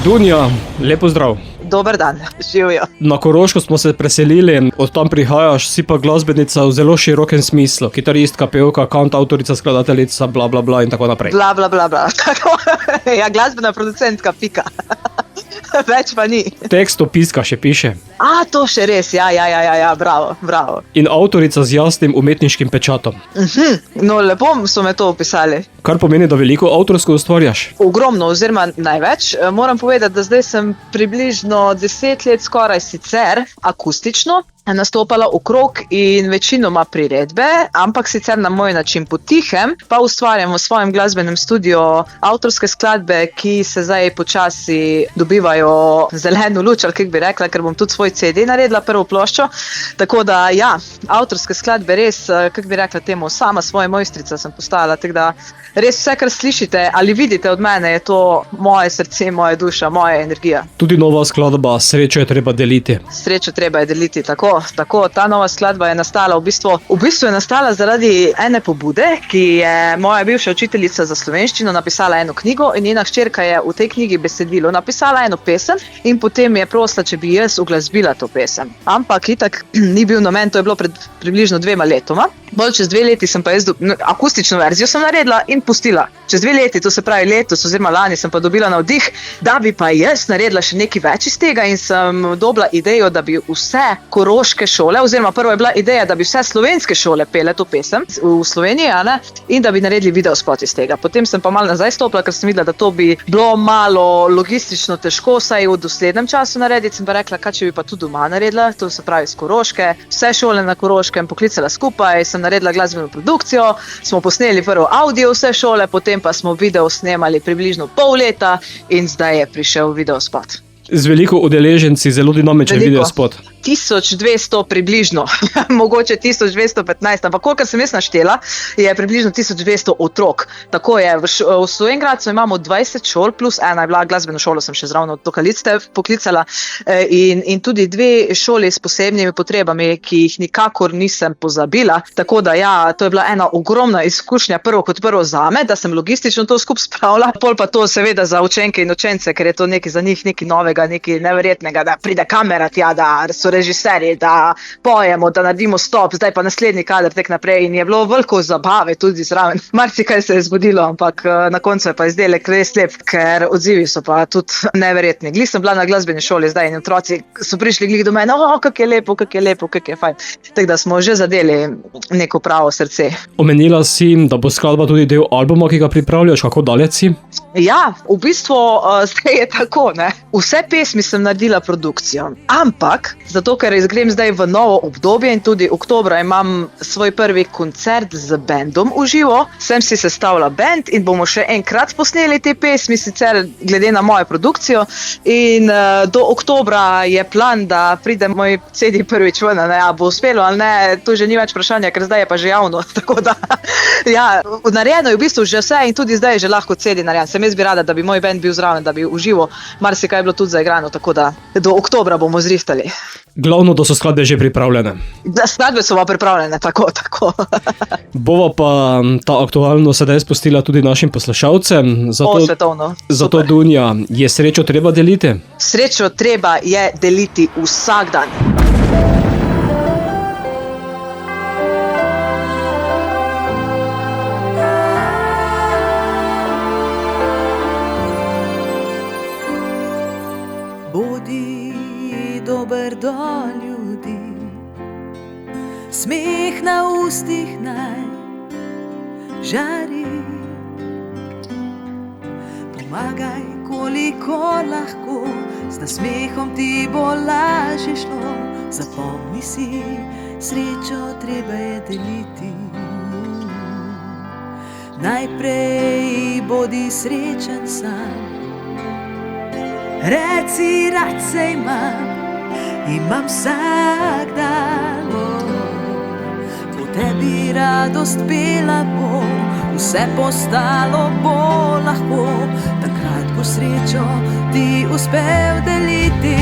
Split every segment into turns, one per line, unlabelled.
Dunja, lepo zdrav.
Dober dan, živijo.
Na Koroško smo se preselili, od tam prihajaš, si pa glasbenica v zelo širokem smislu. Kitaristka, pevka, kantavtorica, skladateljica, bla bla bla in tako naprej.
Bla bla bla bla, tako, ja, glasbena producentka, pika. Več pa ni.
Tekstopiska še piše.
To še res, ja, bravo.
In avtorica z jasnim umetniškim pečatom.
No, lepo so me to opisali.
Kar pomeni, da veliko avtorsko ustvarjaš.
Ogromno, oziroma največ. Moram povedati, da zdaj sem približno 10 let skoraj sicer akustično nastopala okrog in večinoma priredbe, ampak sicer na moj način potihem, pa ustvarjam v svojem glasbenem studiu avtorske skladbe, ki se zdaj počasi dobivajo zeleno luč, ali kako bi rekla, ker bom tudi svoj CD naredila, prvo ploščo. Tako da, ja, avtorske skladbe res, kako bi rekla temu, sama svoja mojstrica sem postala, tako da res vse, kar slišite ali vidite od mene, je to moje srce, moja duša, moja energija.
Tudi nova skladba Srečo je treba deliti.
Srečo treba je deliti, tako, ta nova skladba je nastala v bistvu je nastala zaradi ene pobude, ki je moja bivša učiteljica za slovenščino napisala eno knjigo in njena hčerka je v tej knjigi besedilo napisala eno pesem in potem je prosila, če bi jaz uglasbila to pesem. Ampak itak ni bil namen, to je bilo pred približno 2 letoma. Bolj čez 2 leti sem pa jaz akustično verzijo sem naredila in pustila. Čez 2 leti, to se pravi letos oziroma lani, sem pa dobila navdih, da bi pa jaz naredila še nekaj več iz tega in sem dobila idejo, da bi vse koroške šole, oziroma prvo je bila ideja, da bi vse slovenske šole pele to pesem v Sloveniji, in da bi naredili videospot iz tega. Potem sem pa malo nazaj stopila, ker sem videla, da to bi bilo malo logistično težko, saj v doslednem času narediti, sem pa rekla, kaj če bi pa tudi doma naredila, to se pravi iz Koroške, vse šole na Koroškem poklicala skupaj, sem naredila glasbeno produkcijo, smo posneli prvo audio vse šole, potem pa smo video snemali približno pol leta in zdaj je prišel videospot.
Z veliko udeleženci, zelo dinamičen videospot.
1200 približno, mogoče 1215, ampak kolikor sem jaz naštela, je približno 1200 otrok. Tako je, v Slovenj Gradcu imamo 20 šol, plus ena je bila, glasbeno šolo sem še zravno od Tokalice poklicala, in tudi 2 šoli s posebnimi potrebami, ki jih nikakor nisem pozabila. Tako da ja, to je bila ena ogromna izkušnja, prvo kot prvo zame, da sem logistično to skupaj spravila, pol pa to seveda za učenke in učence, ker je to nekaj za njih, nekaj novega, nekaj neverjetnega, da pride kamera tja, da so režiserji, da pojemo, da naredimo stop, zdaj pa naslednji kader tek naprej in je bilo veliko zabave tudi zraven. Marsikaj se je zgodilo, ampak na koncu je pa izdelek res lep, ker odzivi so pa tudi neverjetni. Glih sem bila na glasbeni šoli zdaj in otroci so prišli glih do mene, kako je lepo, kako je fajn. Tako da smo že zadeli neko pravo srce.
Omenila si, da bo skladba tudi del albuma, ki ga pripravljaš, kako daleč si?
Ja, v bistvu zdaj je tako, ne. Vse pesmi sem naredila produkcijo, ampak zato, ker grem zdaj v novo obdobje in tudi oktobra imam svoj prvi koncert z bendom v živo, sem si sestavila bend in bomo še enkrat posneli te pesmi, sicer glede na mojo produkcijo, in do oktobra je plan, da pride moj CD prvič ven, bo uspelo ali ne, to že ni več vprašanja, ker zdaj je pa že javno, tako da, ja, narejeno je v bistvu že vse in tudi zdaj je že lahko CD narejen. Sem jaz bi rada, da bi moj bend bil zraven, da bi v živo, marsikaj je bilo tudi zaigrano, tako da do oktobra bomo zrihtali.
Glavno, da so skladbe že pripravljene.
Da, skladbe so pa pripravljene, tako.
Bova pa ta aktualno sedaj spustila tudi našim poslušalcem. Zato Dunja, je srečo treba deliti?
Srečo treba je deliti vsak dan.
Dober do ljudi, smeh na ustih naj žari. Pomagaj, koliko lahko, z nasmehom ti bo lažje šlo. Zapomni si, srečo treba je deliti. Najprej bodi srečen sam, reci rad se imam vsak dan. Po tebi radost pela bo, vse postalo bo lahko, takrat bo srečo ti uspel deliti.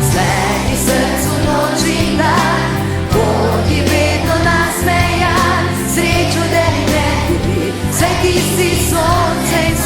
Sledi srcu noč in dan, bodi vedno nasmejan, srečo delite tudi, saj ti si sonce in